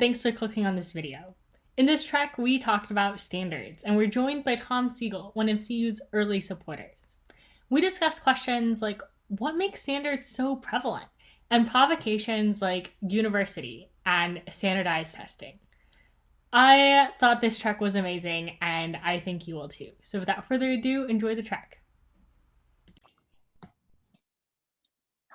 thanks for clicking on this video. In this track, we talked about standards, and we're joined by Tom Segal, one of CU's early supporters. We discussed questions like what makes standards so prevalent, and provocations like university and standardized testing. I thought this track was amazing, and I think you will too. So without further ado, enjoy the track.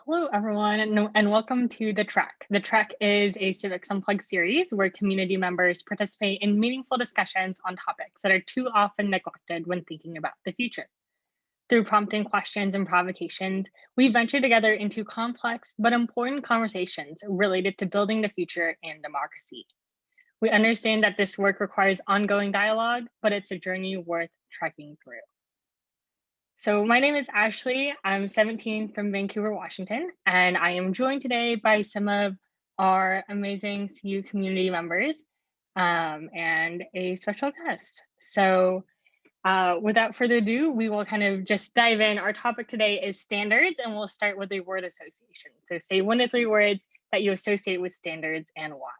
Hello, everyone, and welcome to The Track. The Track is a Civics Unplugged series where community members participate in meaningful discussions on topics that are too often neglected when thinking about the future. Through prompting questions and provocations, we venture together into complex but important conversations related to building the future and democracy. We understand that this work requires ongoing dialogue, but it's a journey worth trekking through. So my name is Ashley. I'm 17 from Vancouver, Washington, and I am joined today by some of our amazing CU community members and a special guest. So without further ado, we will kind of just dive in. Our topic today is standards, and we'll start with a word association. So say 1 to 3 words that you associate with standards and why.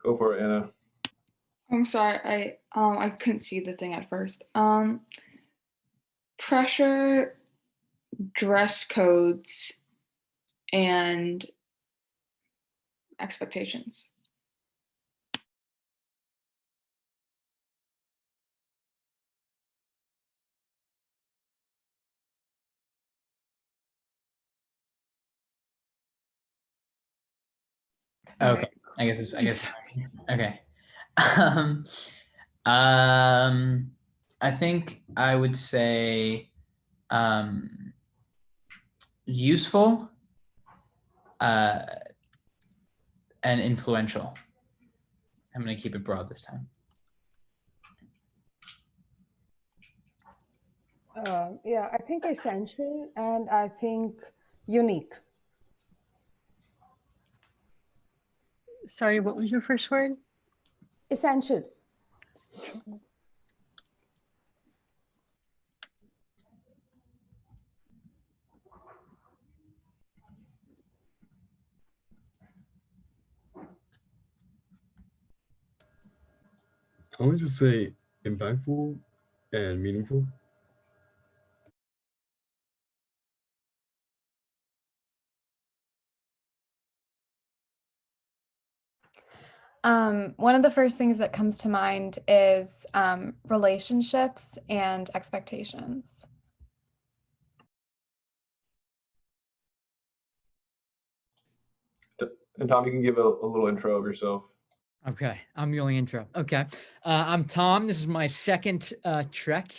Go for it, Anna. I'm sorry, I couldn't see the thing at first. Pressure, dress codes, and expectations. Okay, I guess okay. I think I would say useful and influential. I'm going to keep it broad this time. Yeah, I think essential, and I think unique. Sorry, what was your first word? Essential. I want to say impactful and meaningful. One of the first things that comes to mind is relationships and expectations. And Tom, you can give a little intro of yourself. Okay, I'm the only intro. Okay, I'm Tom. This is my second trek.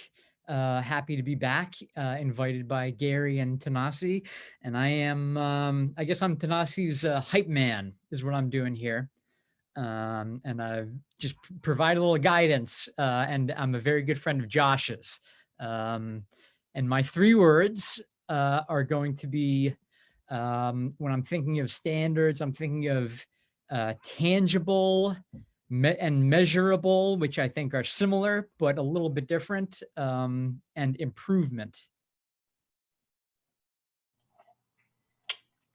Happy to be back, invited by Gary and Thanasi. And I am, I guess I'm Thanasi's hype man is what I'm doing here. And I just provide a little guidance, and I'm a very good friend of Josh's. And my 3 words are going to be, when I'm thinking of standards, I'm thinking of tangible and measurable, which I think are similar, but a little bit different, and improvement.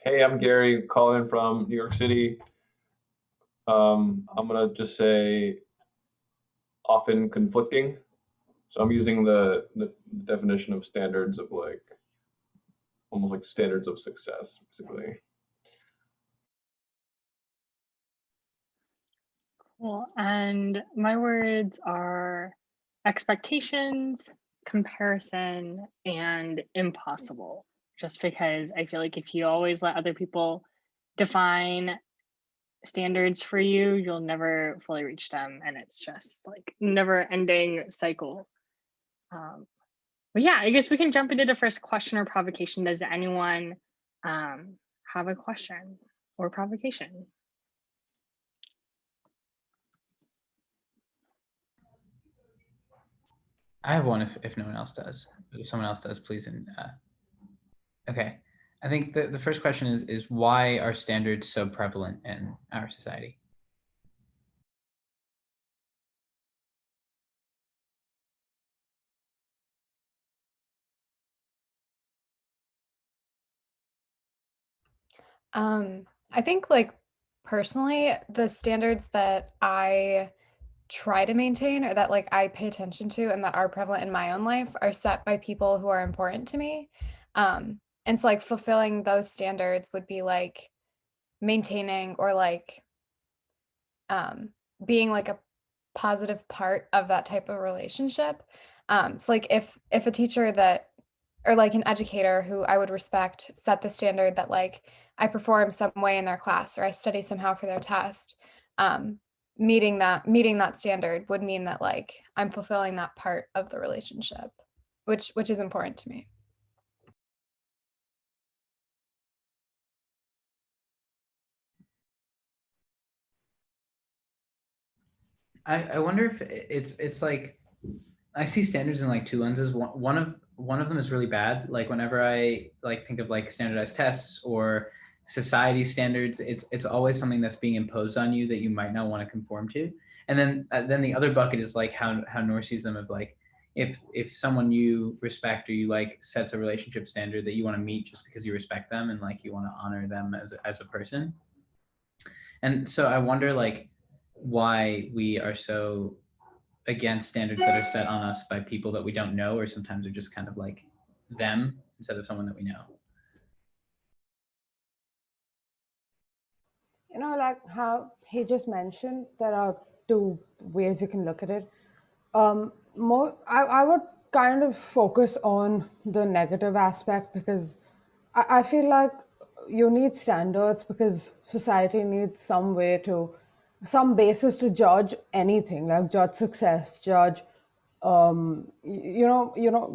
Hey, I'm Gary, calling from New York City. I'm gonna just say often conflicting. So I'm using the definition of standards of like, almost like standards of success, basically. Cool. And my words are expectations, comparison, and impossible. Just because I feel like if you always let other people define standards for you, you'll never fully reach them. And it's just like never ending cycle. But yeah, I guess we can jump into the first question or provocation. Does anyone have a question or provocation? I have one if no one else does. But if someone else does, please. Okay. I think the first question is why are standards so prevalent in our society? I think like personally, the standards that I try to maintain or that like I pay attention to and that are prevalent in my own life are set by people who are important to me. And so like fulfilling those standards would be like maintaining or like being like a positive part of that type of relationship. So like if a teacher that or like an educator who I would respect set the standard that like I perform some way in their class or I study somehow for their test, meeting that standard would mean that like I'm fulfilling that part of the relationship, which is important to me. I wonder if it's like I see standards in like two lenses. One of them is really bad. Like whenever I like think of like standardized tests or society standards, it's always something that's being imposed on you that you might not want to conform to. And then the other bucket is like how Noor sees them of like if someone you respect or you like sets a relationship standard that you want to meet just because you respect them and like you want to honor them as a person. And so I wonder like why we are so against standards that are set on us by people that we don't know, or sometimes are just kind of like them instead of someone that we know. You know, like how he just mentioned, there are two ways you can look at it. I would kind of focus on the negative aspect because I feel like you need standards because society needs some way to, some basis to judge anything, like judge success, judge,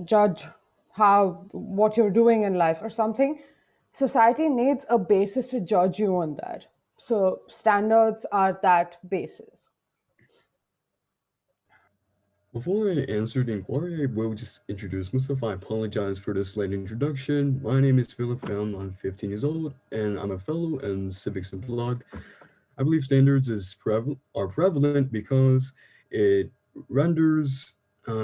judge how what you're doing in life or something. Society needs a basis to judge you on that. So standards are that basis. Before I answer the inquiry, I will just introduce myself. I apologize for this late introduction. My name is Pham. I'm 15 years old, and I'm a fellow in Civics Unplugged. I believe standards are prevalent because it renders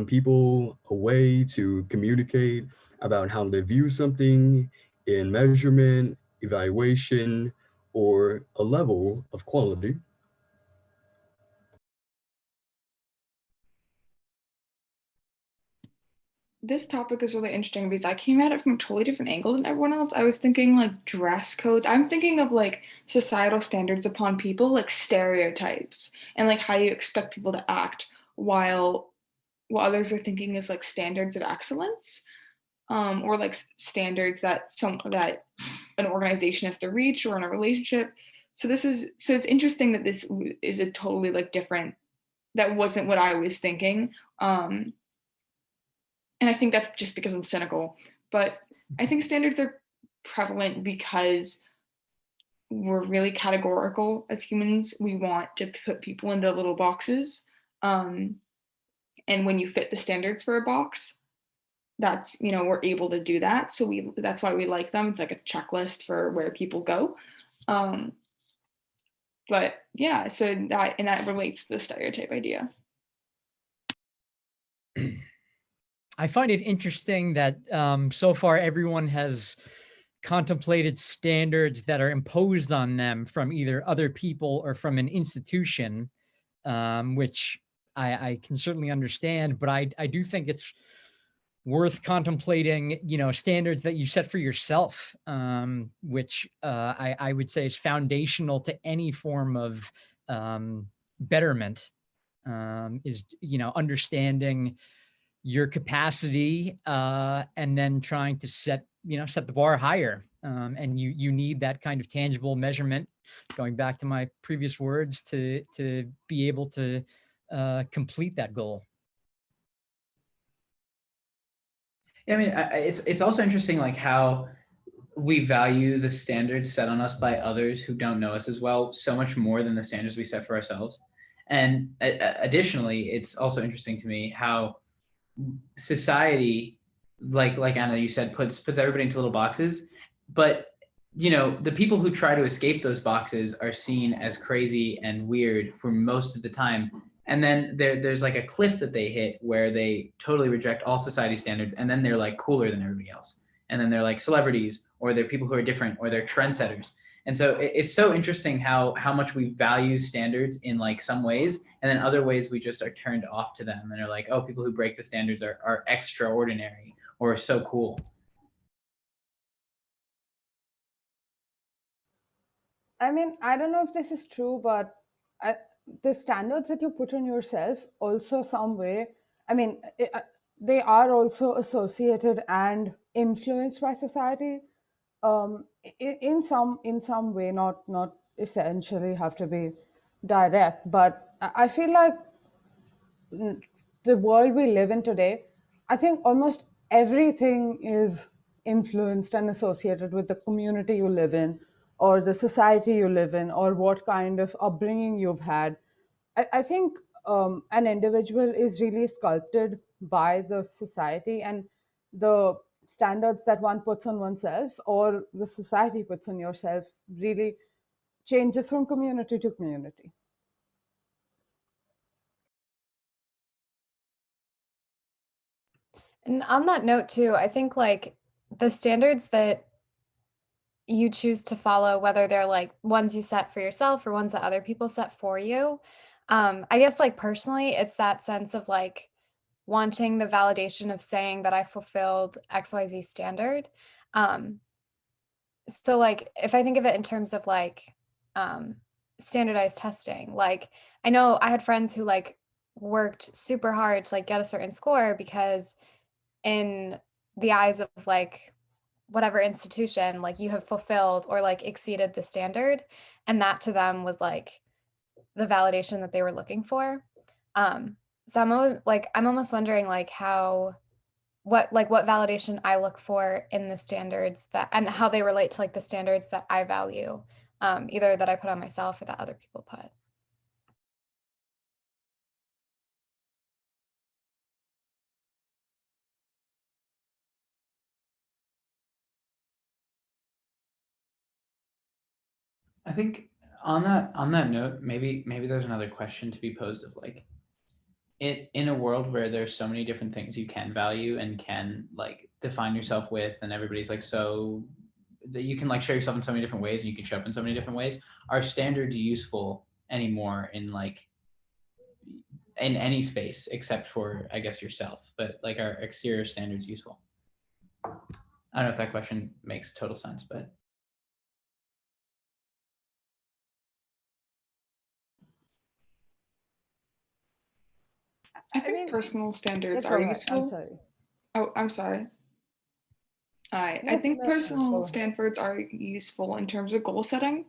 people a way to communicate about how they view something in measurement, evaluation, or a level of quality. This topic is really interesting because I came at it from a totally different angle than everyone else. I was thinking like dress codes. I'm thinking of like societal standards upon people, like stereotypes, and like how you expect people to act, while what others are thinking is like standards of excellence, or like standards that an organization has to reach or in a relationship. So it's interesting that this is a totally like different. That wasn't what I was thinking. And I think that's just because I'm cynical. But I think standards are prevalent because we're really categorical as humans. We want to put people into little boxes. And when you fit the standards for a box, that's, we're able to do that. So that's why we like them. It's like a checklist for where people go. But yeah, so that relates to the stereotype idea. I find it interesting that so far everyone has contemplated standards that are imposed on them from either other people or from an institution, which I can certainly understand, but I do think it's worth contemplating, standards that you set for yourself, which I would say is foundational to any form of betterment, is, understanding your capacity and then trying to set the bar higher. And you need that kind of tangible measurement, going back to my previous words, to be able to complete that goal. Yeah, I mean, it's also interesting like how we value the standards set on us by others who don't know us as well so much more than the standards we set for ourselves. And additionally, it's also interesting to me how society, like Anna, you said, puts everybody into little boxes, but the people who try to escape those boxes are seen as crazy and weird for most of the time. And then there's like a cliff that they hit where they totally reject all society standards, and then they're like cooler than everybody else. And then they're like celebrities, or they're people who are different, or they're trendsetters. And so it's so interesting how much we value standards in like some ways, and then other ways we just are turned off to them and are like, oh, people who break the standards are extraordinary or so cool. I mean, I don't know if this is true, but the standards that you put on yourself also some way, I mean, they are also associated and influenced by society, in some way, not essentially have to be direct, but I feel like the world we live in today, I think almost everything is influenced and associated with the community you live in, or the society you live in, or what kind of upbringing you've had. I think an individual is really sculpted by the society and the standards that one puts on oneself or the society puts on yourself really changes from community to community. And on that note too, I think like the standards that you choose to follow, whether they're like ones you set for yourself or ones that other people set for you, I guess like personally, it's that sense of like wanting the validation of saying that I fulfilled XYZ standard. So like if I think of it in terms of like standardized testing, like I know I had friends who like worked super hard to like get a certain score because in the eyes of like whatever institution, like you have fulfilled or like exceeded the standard, and that to them was like the validation that they were looking for. So I'm almost wondering like what validation I look for in the standards that, and how they relate to like the standards that I value, either that I put on myself or that other people put. I think on that note, maybe there's another question to be posed of like, in a world where there's so many different things you can value and can like define yourself with, and everybody's like so that you can like show yourself in so many different ways and you can show up in so many different ways, are standards useful anymore in like in any space except for I guess yourself, but like are exterior standards useful? I don't know if that question makes total sense, but I think personal standards Yeah, are go ahead. useful. I'm sorry. Oh, I'm sorry. I No, think no, personal go ahead. standards are useful in terms of goal setting.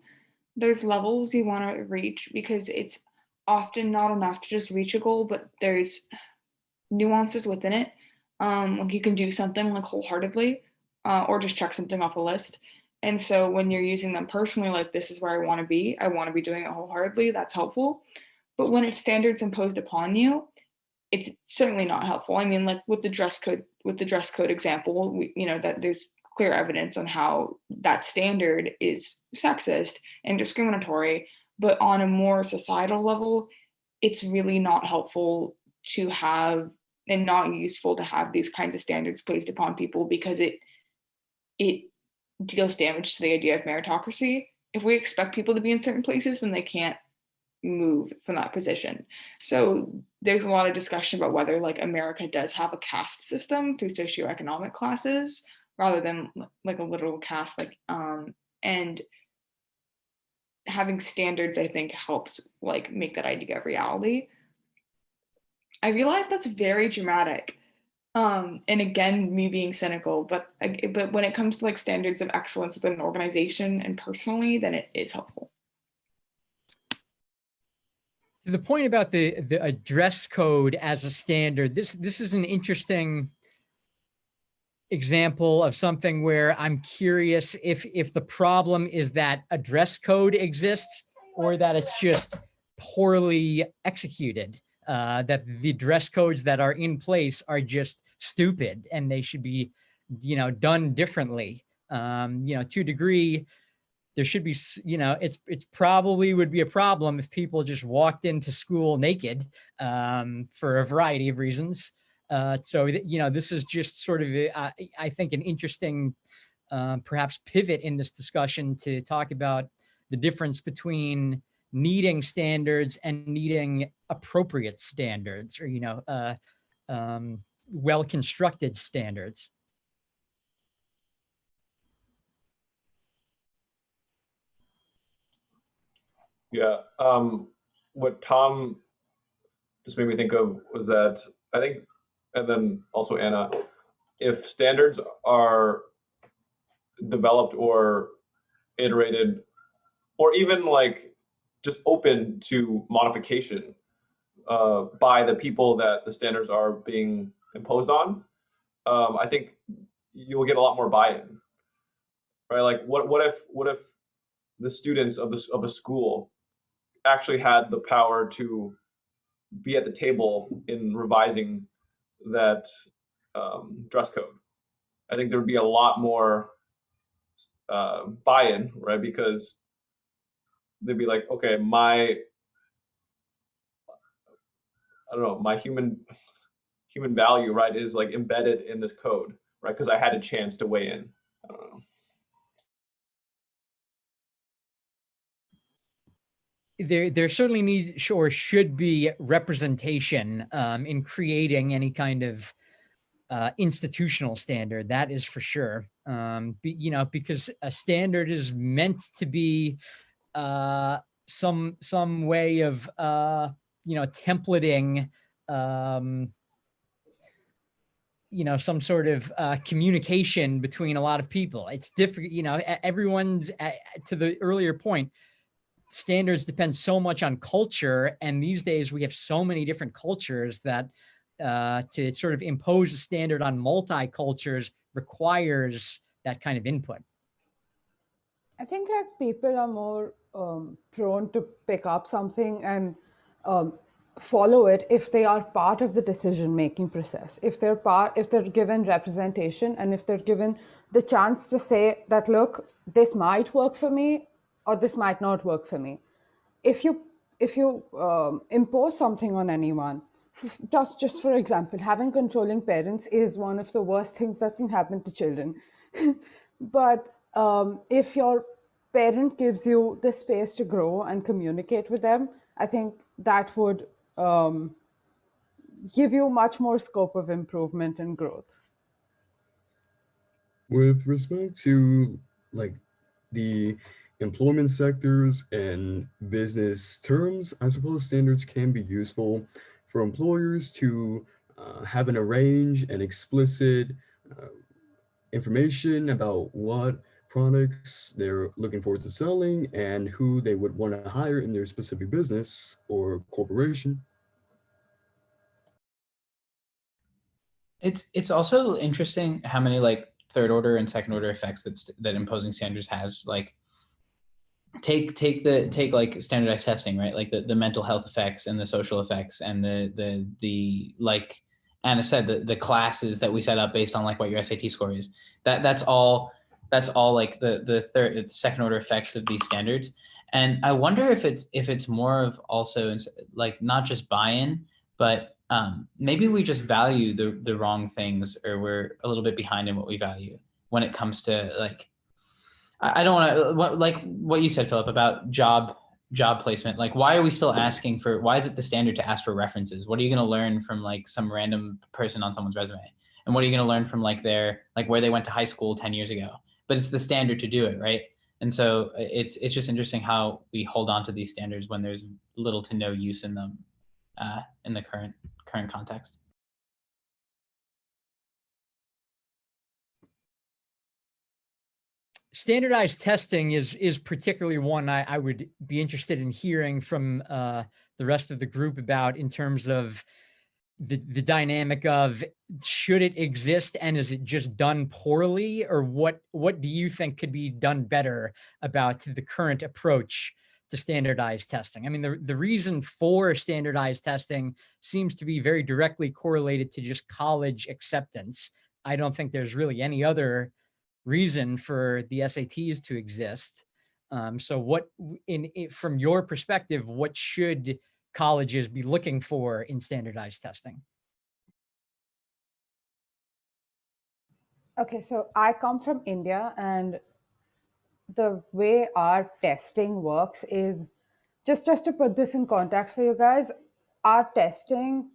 There's levels you want to reach because it's often not enough to just reach a goal, but there's nuances within it. Like you can do something like wholeheartedly, or just check something off a list. And so when you're using them personally, like this is where I want to be doing it wholeheartedly, that's helpful. But when it's standards imposed upon you, it's certainly not helpful. I mean, like with the dress code example, that there's clear evidence on how that standard is sexist and discriminatory. But on a more societal level, it's really not helpful to have and not useful to have these kinds of standards placed upon people because it deals damage to the idea of meritocracy. If we expect people to be in certain places, then they can't move from that position. So there's a lot of discussion about whether like America does have a caste system through socioeconomic classes rather than like a literal caste, and having standards I think helps like make that idea a reality. I realize that's very dramatic. And again, me being cynical, but when it comes to like standards of excellence within an organization and personally, then it is helpful. To the point about the dress code as a standard, this is an interesting example of something where I'm curious if the problem is that a dress code exists or that it's just poorly executed. That the dress codes that are in place are just stupid and they should be, done differently. To a degree, there should be, it's probably would be a problem if people just walked into school naked, for a variety of reasons. So this is just sort of, I think, an interesting perhaps pivot in this discussion to talk about the difference between needing standards and needing appropriate standards, or well-constructed standards. Yeah. What Tom just made me think of was that I think, and then also Anna, if standards are developed or iterated, or even like just open to modification by the people that the standards are being imposed on, I think you'll get a lot more buy-in, right? Like, what if the students of a school actually had the power to be at the table in revising that dress code? I think there would be a lot more buy-in, right? Because they'd be like, okay, I don't know, my human value, right, is like embedded in this code, right? Because I had a chance to weigh in. I don't know. There certainly needs or should be representation in creating any kind of institutional standard. That is for sure. Because a standard is meant to be some way of templating some sort of communication between a lot of people. It's different, everyone's, to the earlier point, standards depend so much on culture, and these days we have so many different cultures that to sort of impose a standard on multi-cultures requires that kind of input. I think like people are more prone to pick up something and follow it if they are part of the decision-making process. If they're given representation, and if they're given the chance to say that, look, this might work for me or this might not work for me. If you impose something on anyone, just for example, having controlling parents is one of the worst things that can happen to children. But if your parent gives you the space to grow and communicate with them, I think that would give you much more scope of improvement and growth. With respect to like the employment sectors and business terms, I suppose standards can be useful for employers to have an arrange and explicit information about what products they're looking forward to selling and who they would want to hire in their specific business or corporation. It's also interesting how many like third order and second order effects that imposing standards has. Like take like standardized testing, right? Like the mental health effects and the social effects and the like Anna said, the classes that we set up based on like what your SAT score is. That's all like the second order effects of these standards. And I wonder if it's more of also like not just buy-in, but maybe we just value the wrong things, or we're a little bit behind in what we value when it comes to like, I don't want to, like what you said, Philip, about job placement. Like, why are we still asking for, why is it the standard to ask for references? What are you going to learn from like some random person on someone's resume? And what are you going to learn from like where they went to high school 10 years ago? But it's the standard to do it, right? And so it's just interesting how we hold on to these standards when there's little to no use in them in the current context. Standardized testing is particularly one I would be interested in hearing from the rest of the group about, in terms of the dynamic of, should it exist and is it just done poorly, or what do you think could be done better about the current approach to standardized testing? I mean, the reason for standardized testing seems to be very directly correlated to just college acceptance. I don't think there's really any other reason for the SATs to exist. So what, from your perspective, what should colleges be looking for in standardized testing? Okay, so I come from India, and the way our testing works is just to put this in context for you guys, our testing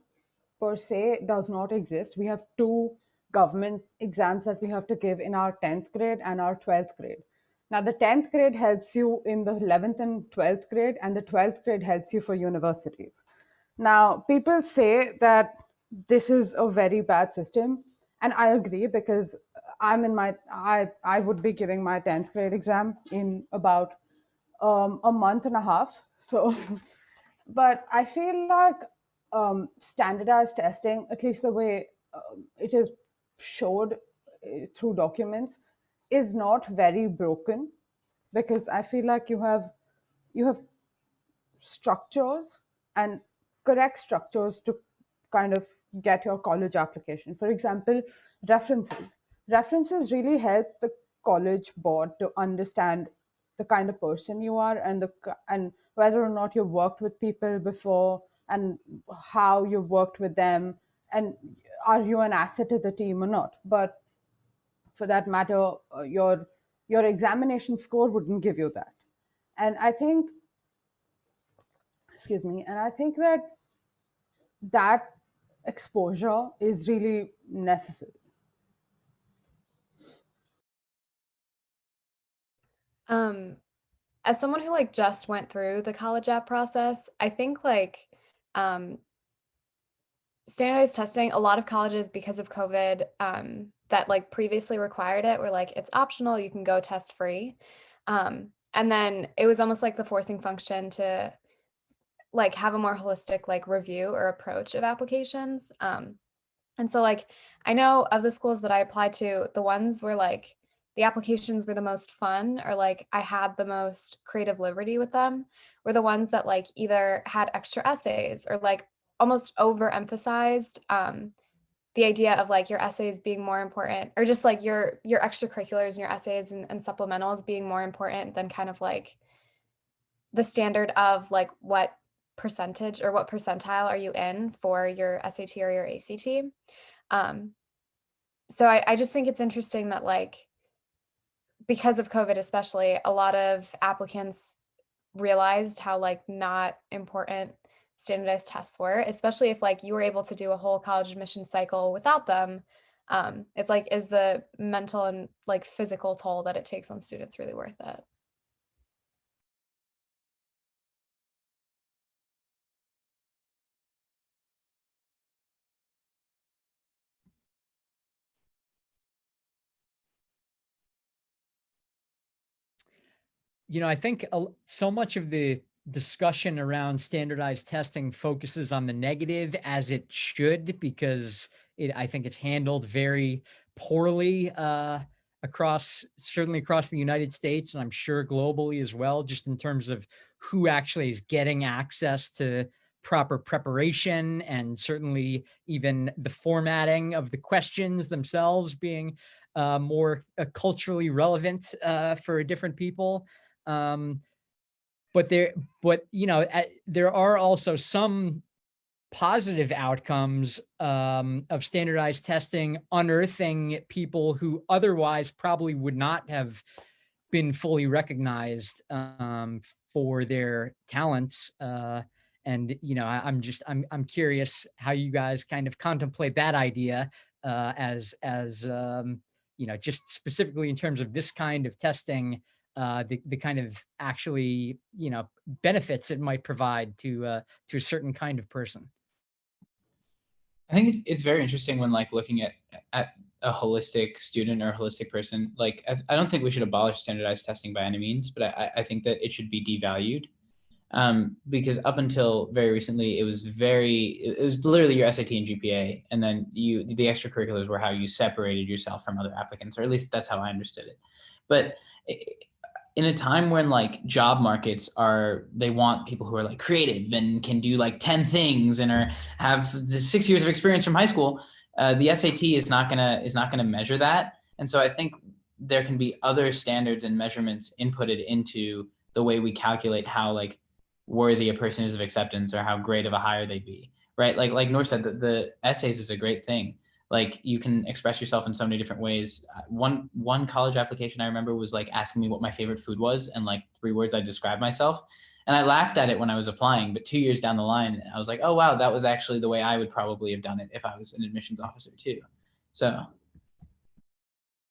per se does not exist. We have two government exams that we have to give in our 10th grade and our 12th grade. Now, the 10th grade helps you in the 11th and 12th grade, and the 12th grade helps you for universities. Now, people say that this is a very bad system, and I agree, because I would be giving my 10th grade exam in about a month and a half. So, but I feel like standardized testing, at least the way it is showed through documents, is not very broken, because I feel like you have structures and correct structures to kind of get your college application. For example, references. References really help the college board to understand the kind of person you are, and whether or not you've worked with people before, and how you've worked with them, and are you an asset to the team or not. But for that matter, your examination score wouldn't give you that. And I think, excuse me, and I think that exposure is really necessary. As someone who like just went through the college app process, I think like um, standardized testing, a lot of colleges, because of COVID, that like previously required it, were like, it's optional, you can go test free. And then it was almost like the forcing function to like have a more holistic like review or approach of applications. And so like I know of the schools that I applied to, the ones where like the applications were the most fun, or like I had the most creative liberty with them, were the ones that like either had extra essays or like almost overemphasized the idea of like your essays being more important, or just like your extracurriculars and your essays and supplementals being more important than kind of like the standard of like what percentage or what percentile are you in for your SAT or your ACT. Um, so I just think it's interesting that like, because of COVID especially, a lot of applicants realized how like not important standardized tests were, especially if like you were able to do a whole college admission cycle without them. It's like, is the mental and like physical toll that it takes on students really worth it? I think so much of the discussion around standardized testing focuses on the negative, as it should, because I think it's handled very poorly certainly across the United States, and I'm sure globally as well, just in terms of who actually is getting access to proper preparation, and certainly even the formatting of the questions themselves being more culturally relevant for different people. But there are also some positive outcomes of standardized testing, unearthing people who otherwise probably would not have been fully recognized for their talents. And I'm curious how you guys kind of contemplate that idea as just specifically in terms of this kind of testing, the kind of actually benefits it might provide to a certain kind of person. I think it's very interesting when like looking at a holistic student or a holistic person. Like I don't think we should abolish standardized testing by any means, but I think that it should be devalued. Because up until very recently, it was literally your SAT and GPA, and then the extracurriculars were how you separated yourself from other applicants, or at least that's how I understood it. But in a time when like job markets they want people who are like creative and can do like 10 things and have the 6 years of experience from high school, the SAT is not gonna measure that. And so I think there can be other standards and measurements inputted into the way we calculate how like worthy a person is of acceptance or how great of a hire they'd be, right? Like Noor said, the essays is a great thing. like you can express yourself in so many different ways. One college application I remember was like asking me what my favorite food was and like 3 words I described myself. And I laughed at it when I was applying, but 2 years down the line, I was like, oh, wow, that was actually the way I would probably have done it if I was an admissions officer too. So.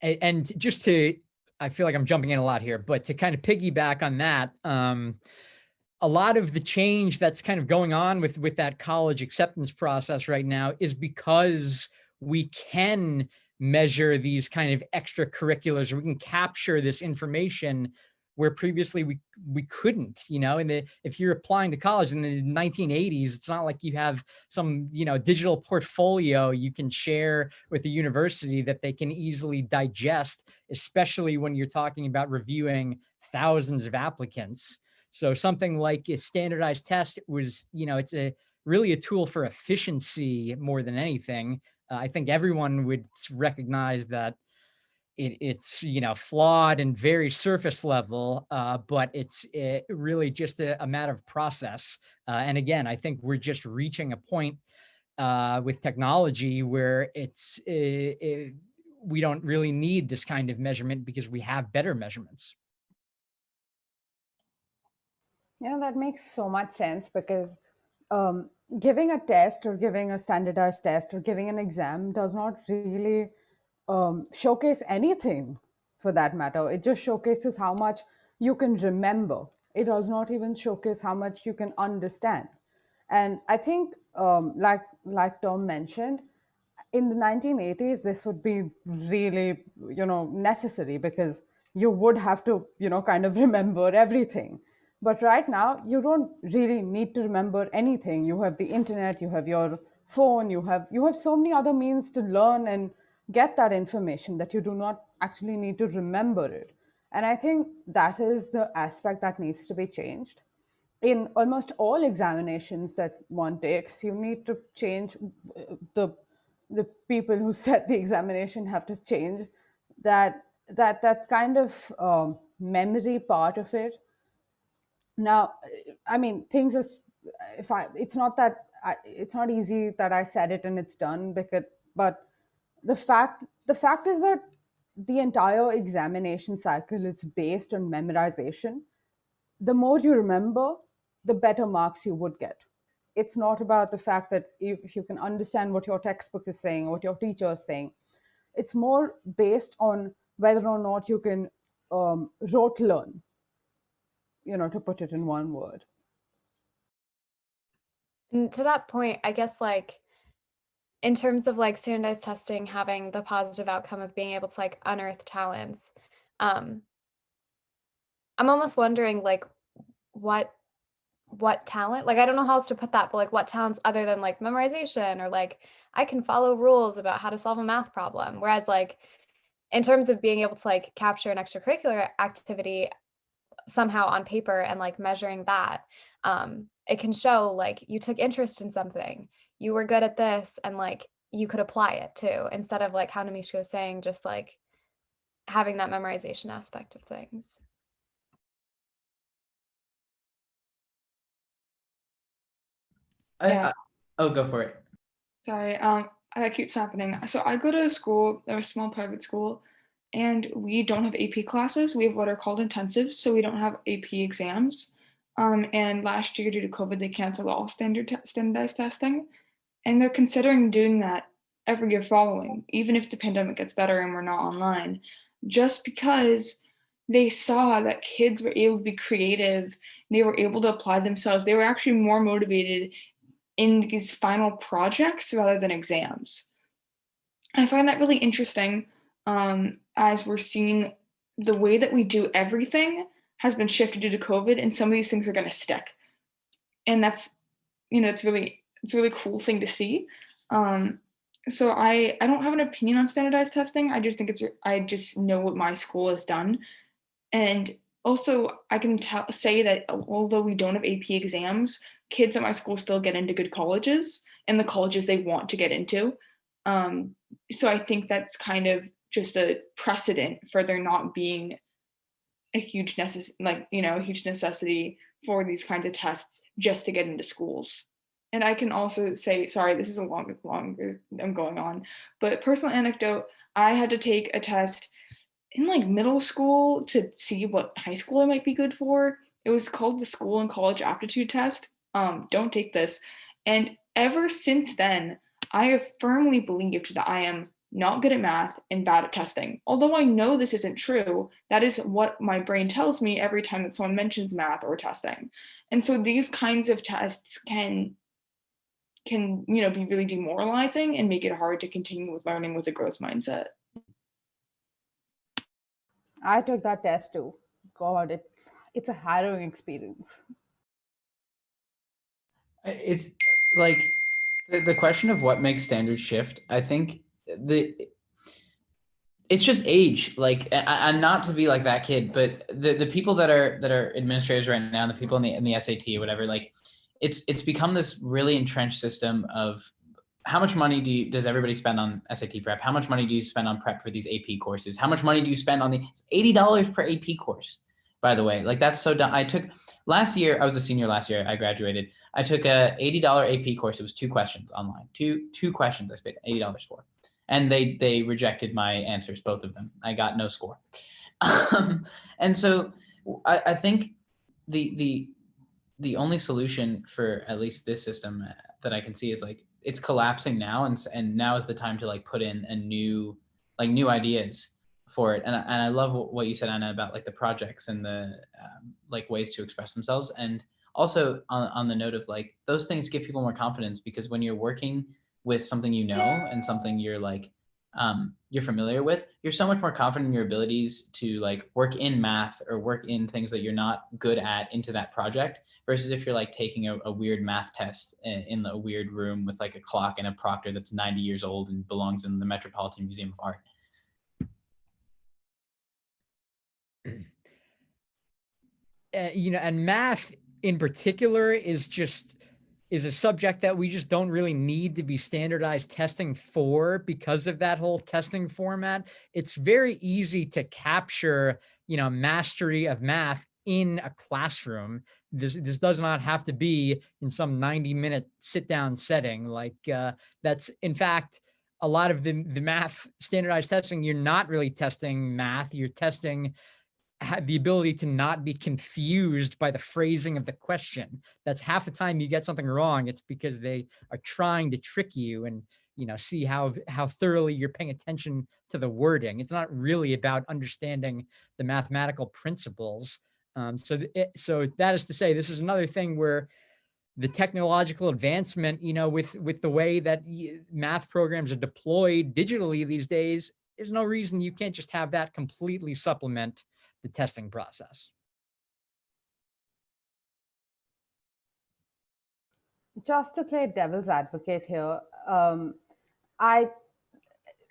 And just to, I feel like I'm jumping in a lot here, but to kind of piggyback on that, a lot of the change that's kind of going on with that college acceptance process right now is because we can measure these kind of extracurriculars, or we can capture this information where previously we couldn't, and if you're applying to college in the 1980s, it's not like you have some, digital portfolio you can share with the university that they can easily digest, especially when you're talking about reviewing thousands of applicants. So something like a standardized test was, it's really a tool for efficiency more than anything. I think everyone would recognize that it's flawed and very surface level, but it's really just a matter of process. And again, I think we're just reaching a point with technology where we don't really need this kind of measurement because we have better measurements. That makes so much sense, because giving a test or giving a standardized test or giving an exam does not really showcase anything for that matter. It just showcases how much you can remember. It does not even showcase how much you can understand. And I think, like Tom mentioned, in the 1980s, this would be really, necessary, because you would have to, kind of remember everything. But right now, you don't really need to remember anything. You have the internet, you have your phone, you have so many other means to learn and get that information that you do not actually need to remember it. And I think that is the aspect that needs to be changed. In almost all examinations that one takes, you need to change the people who set the examination have to change that kind of memory part of it. Now, I mean, things is, it's not that it's not easy that I said it and it's done, but the fact is that the entire examination cycle is based on memorization. The more you remember, the better marks you would get. It's not about the fact that if you can understand what your textbook is saying or what your teacher is saying. It's more based on whether or not you can rote learn, to put it in one word. And to that point, I guess like in terms of like standardized testing having the positive outcome of being able to like unearth talents, I'm almost wondering like what talent, like I don't know how else to put that, but like what talents other than like memorization or like I can follow rules about how to solve a math problem. Whereas like in terms of being able to like capture an extracurricular activity somehow on paper and like measuring that, it can show like you took interest in something, you were good at this, and like you could apply it too, instead of like how Nameeshka was saying, just like having that memorization aspect of things. Oh, go for it. Sorry, that keeps happening. So I go to a school, they're a small private school, and we don't have AP classes. We have what are called intensives, so we don't have AP exams. And last year, due to COVID, they canceled all standardized testing, and they're considering doing that every year following, even if the pandemic gets better and we're not online, just because they saw that kids were able to be creative, they were able to apply themselves, they were actually more motivated in these final projects rather than exams. I find that really interesting, as we're seeing the way that we do everything has been shifted due to COVID, and some of these things are going to stick. And that's, it's a really cool thing to see. So I don't have an opinion on standardized testing. I just think I just know what my school has done. And also I can say that although we don't have AP exams, kids at my school still get into good colleges and the colleges they want to get into. So I think that's kind of just a precedent for there not being a huge necessity for these kinds of tests just to get into schools. And I can also say, sorry, this is a longer I'm going on, but personal anecdote, I had to take a test in like middle school to see what high school I might be good for. It was called the School and College Aptitude Test. Don't take this. And ever since then, I have firmly believed that I am not good at math and bad at testing. Although I know this isn't true, that is what my brain tells me every time that someone mentions math or testing. And so these kinds of tests can be really demoralizing and make it hard to continue with learning with a growth mindset. I took that test too. God, it's a harrowing experience. It's like the question of what makes standards shift. I think it's just age. Like, and not to be like that kid, but the people that are administrators right now, the people in the SAT or whatever, like it's become this really entrenched system of how much money does everybody spend on SAT prep? How much money do you spend on prep for these AP courses? How much money do you spend on it's $80 per AP course, by the way? Like, that's so dumb. I took last year, I was a senior last year, I graduated. I took a $80 AP course. It was 2 questions online, two questions I spent $80 for. And they rejected my answers, both of them. I got no score. And so I think the only solution for at least this system that I can see is like, it's collapsing now, and now is the time to like put in new ideas for it. And I love what you said, Anna, about like the projects and the like ways to express themselves. And also on the note of like, those things give people more confidence, because when you're working with something and something you're like you're familiar with, you're so much more confident in your abilities to like work in math or work in things that you're not good at into that project, versus if you're like taking a weird math test in a weird room with like a clock and a proctor that's 90 years old and belongs in the Metropolitan Museum of Art. And math in particular is a subject that we just don't really need to be standardized testing for, because of that whole testing format. It's very easy to capture, mastery of math in a classroom. This does not have to be in some 90-minute sit-down setting. Like that's, in fact, a lot of the math standardized testing, you're not really testing math, you're testing the ability to not be confused by the phrasing of the question. That's half the time you get something wrong, it's because they are trying to trick you and see how thoroughly you're paying attention to the wording. It's not really about understanding the mathematical principles. So that is to say, this is another thing where the technological advancement, with the way that math programs are deployed digitally these days, there's no reason you can't just have that completely supplement the testing process. Just to play devil's advocate here,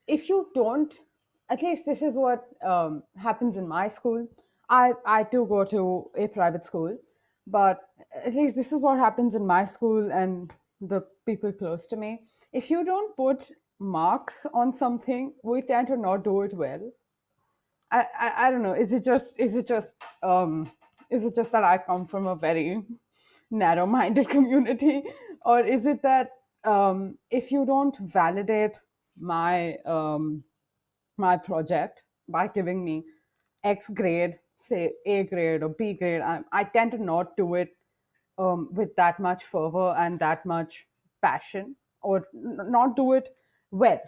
if you don't, at least this is what happens in my school. I too go to a private school, but at least this is what happens in my school and the people close to me. If you don't put marks on something, we tend to not do it well. I don't know. Is it just that I come from a very narrow-minded community, or is it that if you don't validate my my project by giving me X grade, say A grade or B grade, I tend to not do it with that much fervor and that much passion, or not do it well,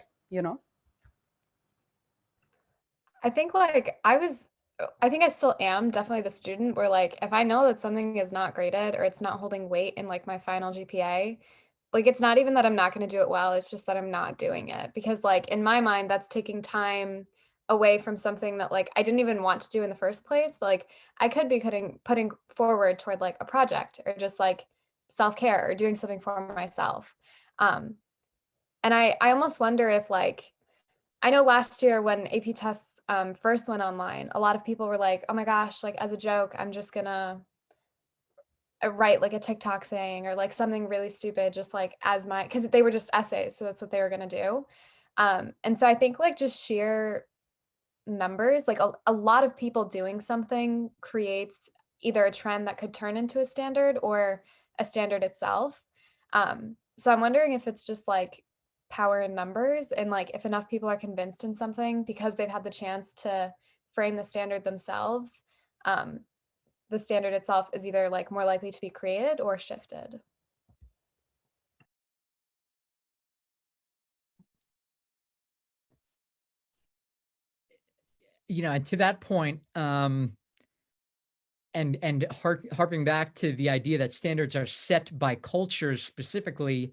I think I think I still am definitely the student where like, if I know that something is not graded or it's not holding weight in like my final GPA, like it's not even that I'm not going to do it well, it's just that I'm not doing it, because like in my mind that's taking time away from something that like I didn't even want to do in the first place. Like I could be putting forward toward like a project or just like self-care or doing something for myself. And I almost wonder if like, I know last year when AP tests first went online, a lot of people were like, oh my gosh, like as a joke, I'm just gonna write like a TikTok saying or like something really stupid, just like because they were just essays. So that's what they were gonna do. And so I think like just sheer numbers, like a lot of people doing something creates either a trend that could turn into a standard or a standard itself. So I'm wondering if it's just like power in numbers, and like if enough people are convinced in something because they've had the chance to frame the standard themselves, the standard itself is either like more likely to be created or shifted. And to that point, and harping back to the idea that standards are set by cultures specifically,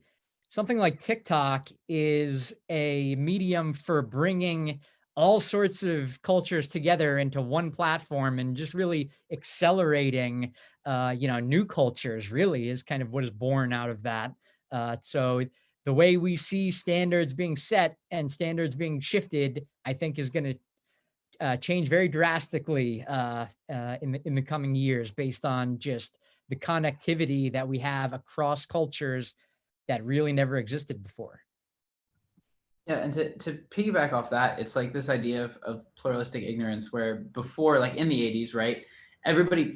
something like TikTok is a medium for bringing all sorts of cultures together into one platform and just really accelerating, new cultures really is kind of what is born out of that. So the way we see standards being set and standards being shifted, I think is going to change very drastically in the coming years based on just the connectivity that we have across cultures that really never existed before. Yeah, and to piggyback off that, it's like this idea of pluralistic ignorance, where before, like in the 80s, right,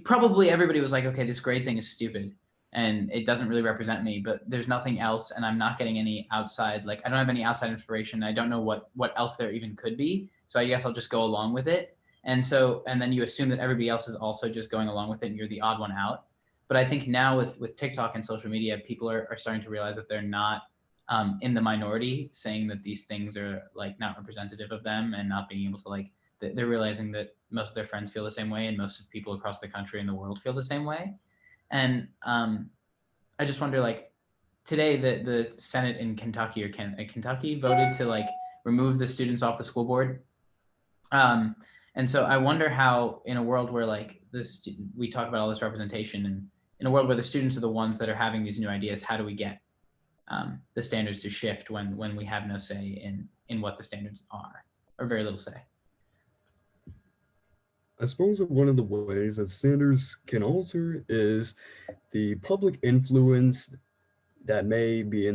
probably everybody was like, okay, this grade thing is stupid and it doesn't really represent me, but there's nothing else, and I'm not getting any outside, like I don't have any outside inspiration. I don't know what else there even could be. So I guess I'll just go along with it. And then you assume that everybody else is also just going along with it and you're the odd one out. But I think now with TikTok and social media, people are starting to realize that they're not in the minority, saying that these things are like not representative of them, and not being able to like, they're realizing that most of their friends feel the same way, and most of people across the country and the world feel the same way. And I just wonder, like today, the Senate in Kentucky Kentucky voted to like remove the students off the school board. And so I wonder how, in a world where like this, we talk about all this representation, and in a world where the students are the ones that are having these new ideas, how do we get the standards to shift when we have no say in what the standards are, or very little say? I suppose that one of the ways that standards can alter is the public influence that may be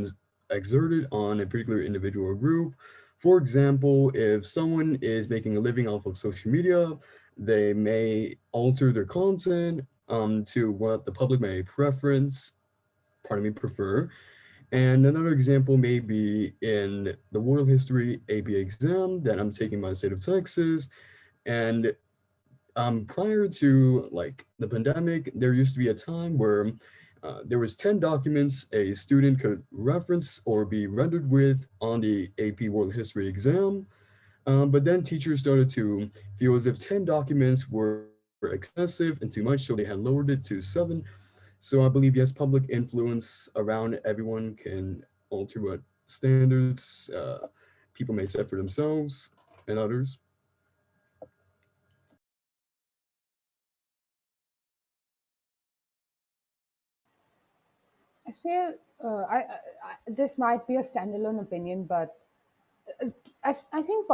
exerted on a particular individual or group. For example, if someone is making a living off of social media, they may alter their content to what the public may prefer. And another example may be in the world history AP exam that I'm taking by the state of Texas. And prior to like the pandemic, there used to be a time where there was 10 documents a student could reference or be rendered with on the AP World History exam. But then teachers started to feel as if 10 documents were excessive and too much, so they had lowered it to 7. So I believe, yes, public influence around everyone can alter what standards people may set for themselves and others. I feel this might be a standalone opinion, but I think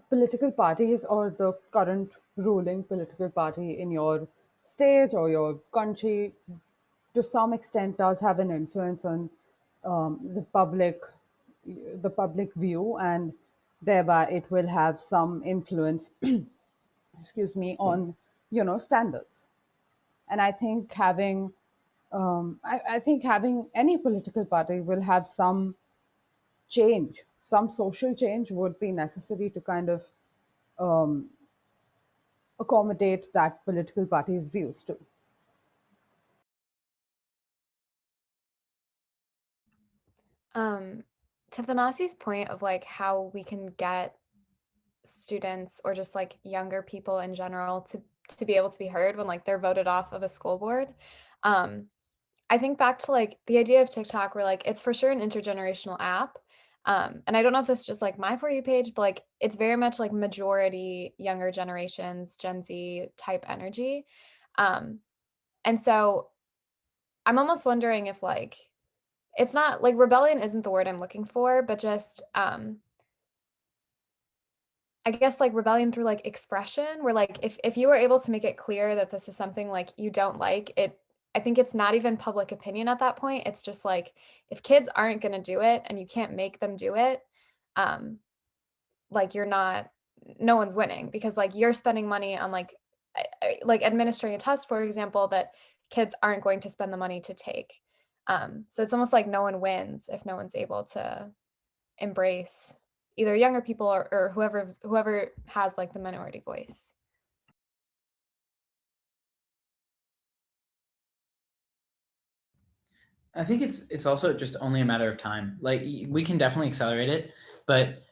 political parties or the current ruling political party in your state or your country, to some extent, does have an influence on the public view, and thereby it will have some influence, excuse me, on standards. And I think I think having any political party will have some change, some social change would be necessary to kind of um, accommodate that political party's views too. To Thanasi's point of like how we can get students or just like younger people in general to be able to be heard when like they're voted off of a school board. I think back to like the idea of TikTok, where like it's for sure an intergenerational app. And I don't know if this is just like my For You page, but like it's very much like majority younger generations, Gen Z type energy. And so I'm almost wondering if like it's not like rebellion isn't the word I'm looking for, but just I guess like rebellion through like expression, where like if you were able to make it clear that this is something like you don't like it, I think it's not even public opinion at that point. It's just like if kids aren't going to do it and you can't make them do it, like you're not, no one's winning, because like you're spending money on like like administering a test, for example, that kids aren't going to spend the money to take. So it's almost like no one wins if no one's able to embrace either younger people or whoever has like the minority voice. I think it's also just only a matter of time. Like we can definitely accelerate it, but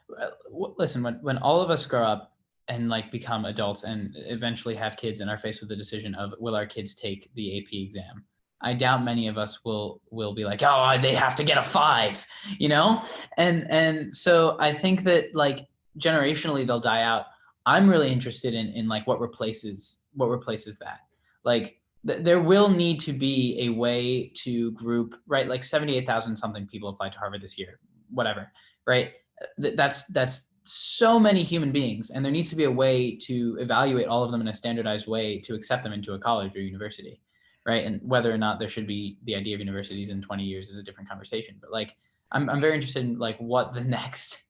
listen, when all of us grow up and like become adults and eventually have kids and are faced with the decision of will our kids take the AP exam, I doubt many of us will be like, oh, they have to get a 5, you know? And so I think that like generationally they'll die out. I'm really interested in like what replaces that. Like there will need to be a way to group, right? Like 78,000 something people applied to Harvard this year, whatever, right? That's so many human beings, and there needs to be a way to evaluate all of them in a standardized way to accept them into a college or university, right? And whether or not there should be the idea of universities in 20 years is a different conversation. But like, I'm very interested in like what the next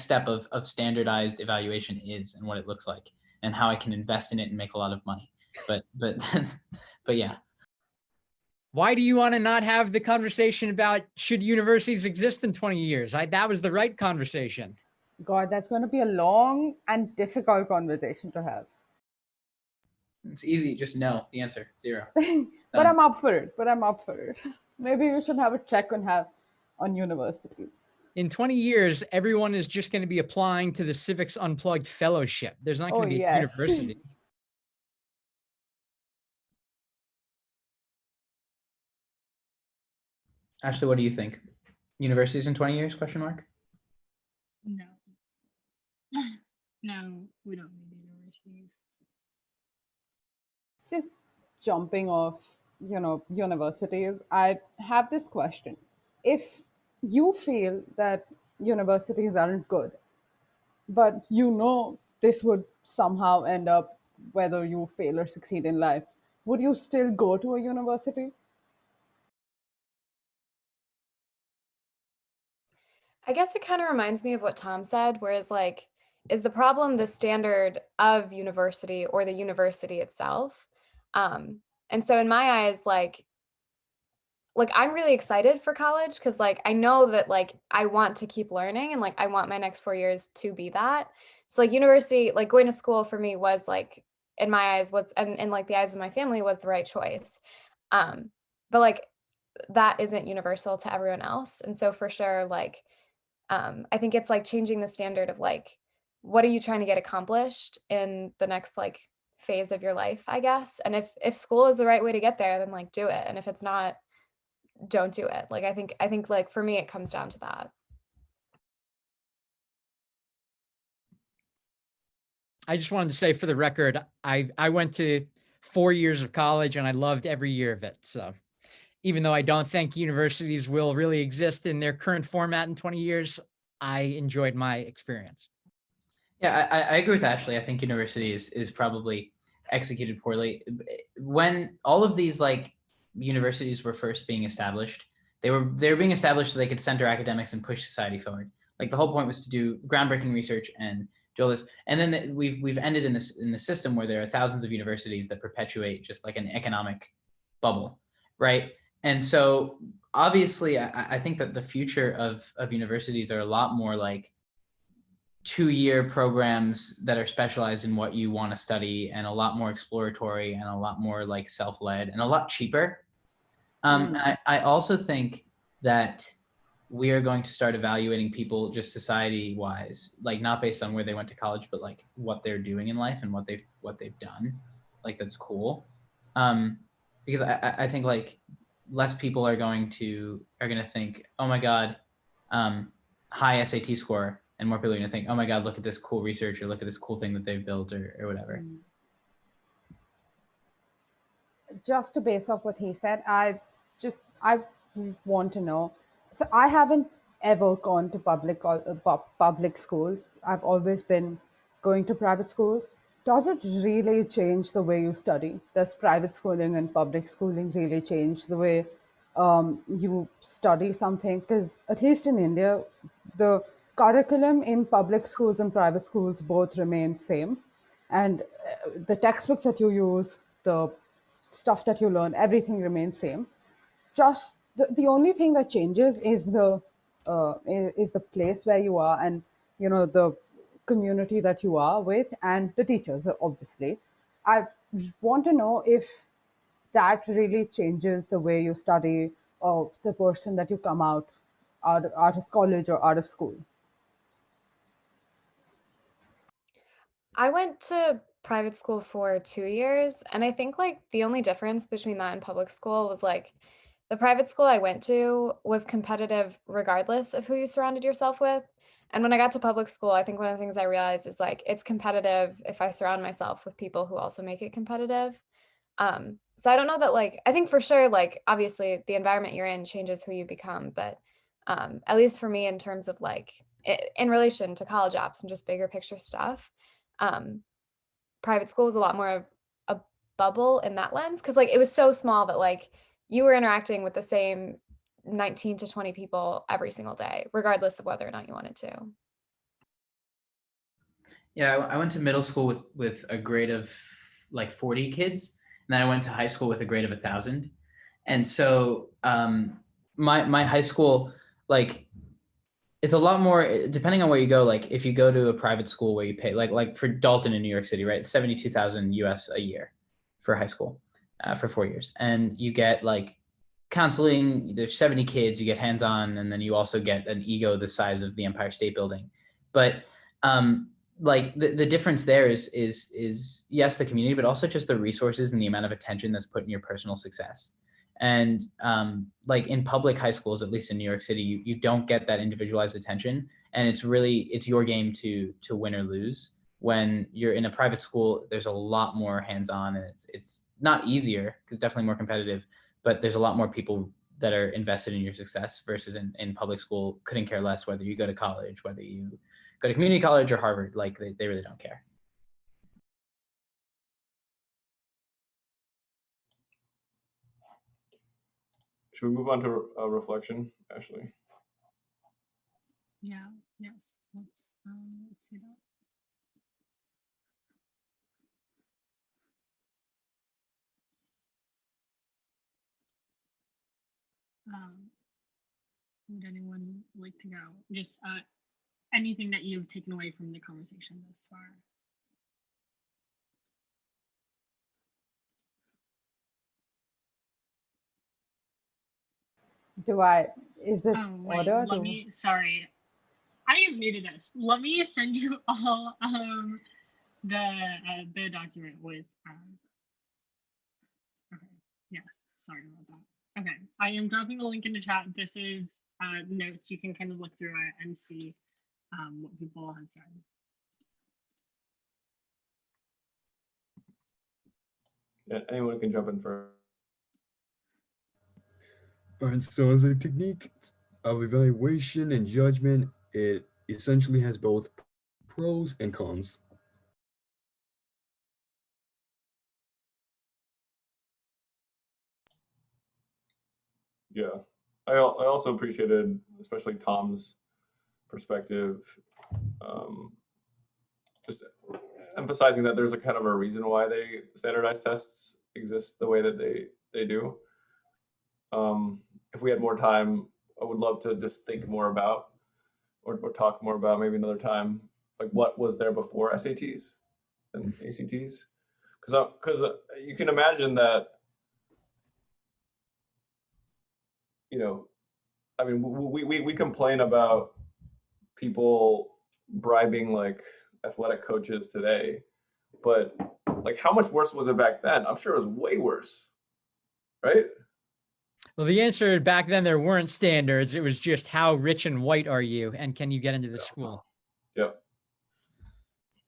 step of standardized evaluation is and what it looks like and how I can invest in it and make a lot of money. But yeah. Why do you want to not have the conversation about should universities exist in 20 years? That was the right conversation. God, that's going to be a long and difficult conversation to have. It's easy. Just no. The answer 0. But I'm up for it. Maybe we should have a check on universities. In 20 years, everyone is just going to be applying to the Civics Unplugged Fellowship. There's not going to be a university. Ashley, what do you think? Universities in 20 years, question mark? No. No, we don't need universities. Just jumping off, universities, I have this question. If you feel that universities aren't good, but this would somehow end up whether you fail or succeed in life, would you still go to a university? I guess it kind of reminds me of what Tom said, whereas like, is the problem the standard of university or the university itself? And so in my eyes, like I'm really excited for college because like I know that like I want to keep learning and like I want my next 4 years to be that. So like university, like going to school for me was like in my eyes was and like the eyes of my family was the right choice. But like that isn't universal to everyone else. And so for sure, like I think it's like changing the standard of like, what are you trying to get accomplished in the next like phase of your life, I guess. And if school is the right way to get there, then like do it. And if it's not, don't do it. Like I think like for me, it comes down to that. I just wanted to say for the record, I went to 4 years of college and I loved every year of it. So even though I don't think universities will really exist in their current format in 20 years, I enjoyed my experience. Yeah, I agree with Ashley. I think university is probably executed poorly. When all of these like universities were first being established, they were being established so they could center academics and push society forward. Like the whole point was to do groundbreaking research and do all this. And then we've ended in the system where there are thousands of universities that perpetuate just like an economic bubble, right? And so obviously, I think that the future of universities are a lot more like 2-year programs that are specialized in what you want to study and a lot more exploratory and a lot more like self-led and a lot cheaper. I also think that we are going to start evaluating people just society-wise, like not based on where they went to college, but like what they're doing in life and what they've done. Like that's cool. Because I think like less people are going to think, oh my God, high SAT score, and more people are going to think, oh my God, look at this cool research or look at this cool thing that they've built or whatever. Just to base off what he said, I want to know. So I haven't ever gone to public schools. I've always been going to private schools. Does it really change the way you study? Does private schooling and public schooling really change the way you study something? Because at least in India, the curriculum in public schools and private schools both remain same. And the textbooks that you use, the stuff that you learn, everything remains same. Just the only thing that changes is the place where you are, and the community that you are with, and the teachers, obviously. I want to know if that really changes the way you study, or the person that you come out of college or out of school. I went to private school for 2 years, and I think like the only difference between that and public school was like the private school I went to was competitive regardless of who you surrounded yourself with. And when I got to public school, I think one of the things I realized is like it's competitive if I surround myself with people who also make it competitive. So I don't know that like I think for sure like obviously the environment you're in changes who you become, but at least for me in terms of like in relation to college apps and just bigger picture stuff, um, private school was a lot more of a bubble in that lens because like it was so small that like you were interacting with the same 19 to 20 people every single day, regardless of whether or not you wanted to. Yeah, I went to middle school with a grade of like 40 kids, and then I went to high school with a grade of 1,000. And so my high school, like, it's a lot more depending on where you go. Like if you go to a private school where you pay like for Dalton in New York City, right? 72,000 US a year for high school for 4 years. And you get like counseling, there's 70 kids, you get hands-on, and then you also get an ego the size of the Empire State Building. But like the difference there is yes, the community, but also just the resources and the amount of attention that's put in your personal success. And like in public high schools, at least in New York City, you don't get that individualized attention. And it's your game to win or lose. When you're in a private school, there's a lot more hands-on, and it's not easier because definitely more competitive, but there's a lot more people that are invested in your success versus in public school couldn't care less whether you go to college, whether you go to community college or Harvard, like they really don't care. Should we move on to a reflection, Ashley? Yeah, yes. Let's see that. Would anyone like to go? Just anything that you've taken away from the conversation thus far. Is this wait, order? let me, sorry. I am new to this. Let me send you all the document with okay, yes, sorry about that. Okay, I am dropping the link in the chat. This is notes. You can kind of look through it and see what people have said. Yeah, anyone can jump in first. All right, so as a technique of evaluation and judgment, it essentially has both pros and cons. Yeah, I also appreciated, especially Tom's perspective, just emphasizing that there's a kind of a reason why they standardized tests exist the way that they do. If we had more time, I would love to just think more about or talk more about maybe another time, like what was there before SATs and ACTs, because you can imagine that, you know, I mean, we complain about people bribing like athletic coaches today, but like how much worse was it back then? I'm sure it was way worse, right? Well, the answer back then, there weren't standards. It was just how rich and white are you, and can you get into the school? Yeah.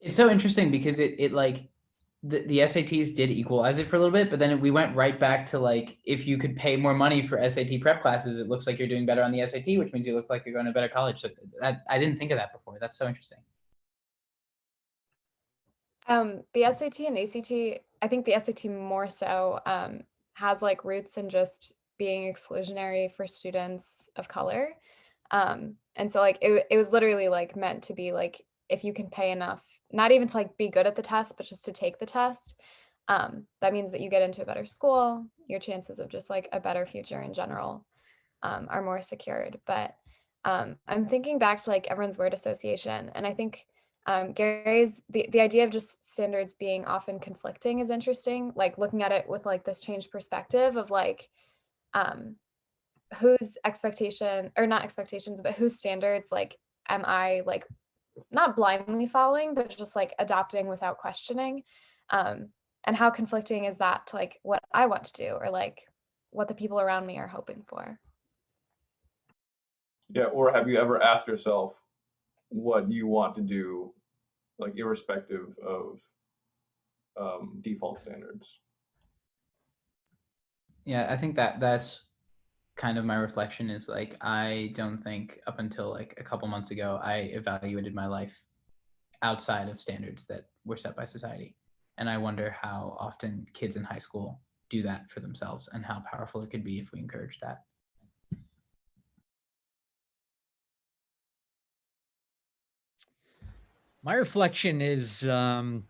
It's so interesting because it like the SATs did equalize it for a little bit, but then we went right back to like, if you could pay more money for SAT prep classes, it looks like you're doing better on the SAT, which means you look like you're going to a better college. So I didn't think of that before. That's so interesting. The SAT and ACT, I think the SAT more so has like roots in just being exclusionary for students of color. And so like it was literally like meant to be like, if you can pay enough, not even to like be good at the test, but just to take the test, that means that you get into a better school, your chances of just like a better future in general are more secured. But I'm thinking back to like everyone's word association, and I think Gary's the idea of just standards being often conflicting is interesting. Like looking at it with like this changed perspective of like whose expectation or not expectations, but whose standards like am I like not blindly following, but just like adopting without questioning. And how conflicting is that to like what I want to do or like what the people around me are hoping for? Yeah, or have you ever asked yourself what you want to do, like irrespective of default standards? Yeah, I think that's kind of my reflection is like, I don't think up until like a couple months ago, I evaluated my life outside of standards that were set by society. And I wonder how often kids in high school do that for themselves and how powerful it could be if we encourage that. My reflection is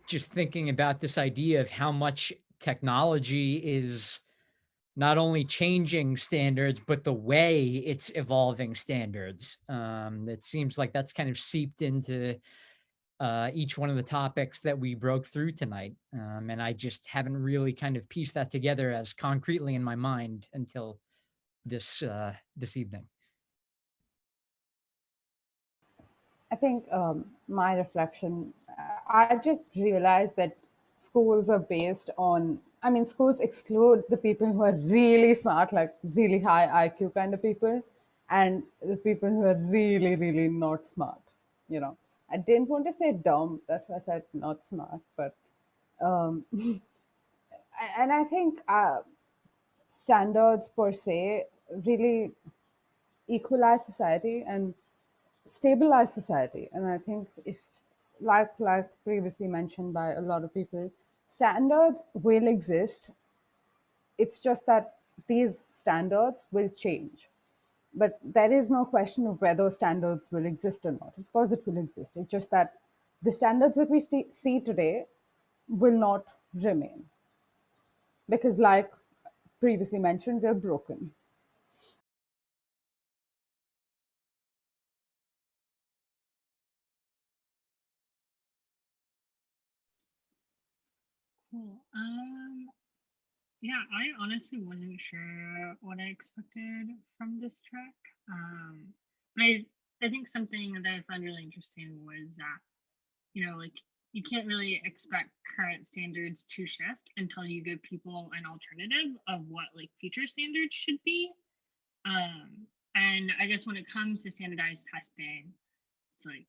just thinking about this idea of how much technology is not only changing standards, but the way it's evolving standards. It seems like that's kind of seeped into each one of the topics that we broke through tonight. And I just haven't really kind of pieced that together as concretely in my mind until this evening. I think my reflection, I just realized that schools are based on, I mean, schools exclude the people who are really smart, like really high IQ kind of people, and the people who are really, really not smart. You know, I didn't want to say dumb, that's why I said not smart, but, um, and I think standards per se really equalize society and stabilize society. And I think if, like previously mentioned by a lot of people, standards will exist. It's just that these standards will change. But there is no question of whether standards will exist or not. Of course, it will exist. It's just that the standards that we see today will not remain because, like previously mentioned, they're broken. Cool. Yeah, I honestly wasn't sure what I expected from this track. But I think something that I found really interesting was that, like you can't really expect current standards to shift until you give people an alternative of what like future standards should be. And I guess when it comes to standardized testing, it's like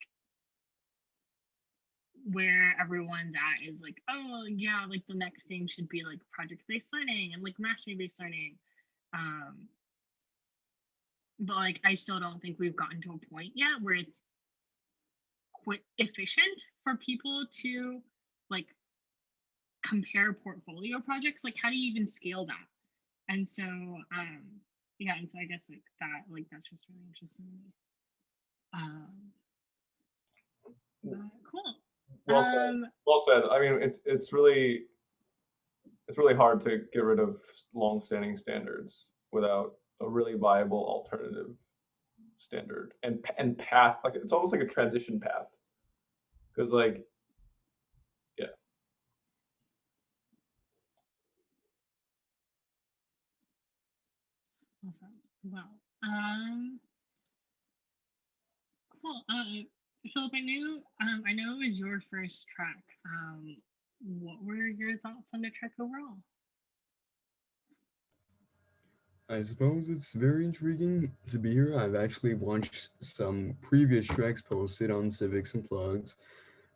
where everyone's at is like, oh yeah, like the next thing should be like project-based learning and like mastery-based learning. But like I still don't think we've gotten to a point yet where it's quite efficient for people to like compare portfolio projects. Like how do you even scale that? And so yeah, and so I guess like that's just really interesting to me. Cool. Well said. Well said. I mean, it's really hard to get rid of long-standing standards without a really viable alternative standard and path. Like it's almost like a transition path, because like, yeah. Awesome. Well, cool. Philip, I know it was your first track. What were your thoughts on the track overall? I suppose it's very intriguing to be here. I've actually watched some previous tracks posted on Civics Unplugged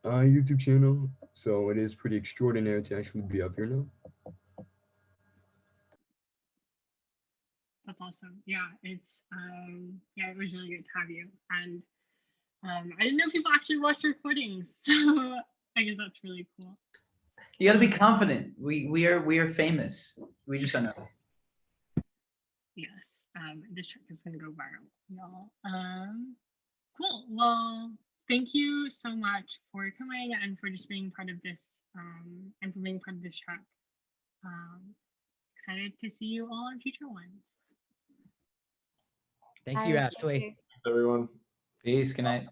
YouTube channel, so it is pretty extraordinary to actually be up here now. That's awesome. Yeah, it's yeah, it was really good to have you. And I didn't know people actually watched recordings, so I guess that's really cool. You got to be confident. We are famous. We just don't know. Yes, this track is gonna go viral, y'all. Cool. Well, thank you so much for coming and for just being part of this and for being part of this track. Excited to see you all in future ones. Thank you, Bye, Ashley. Stacey. Thanks, everyone. Peace. Good night.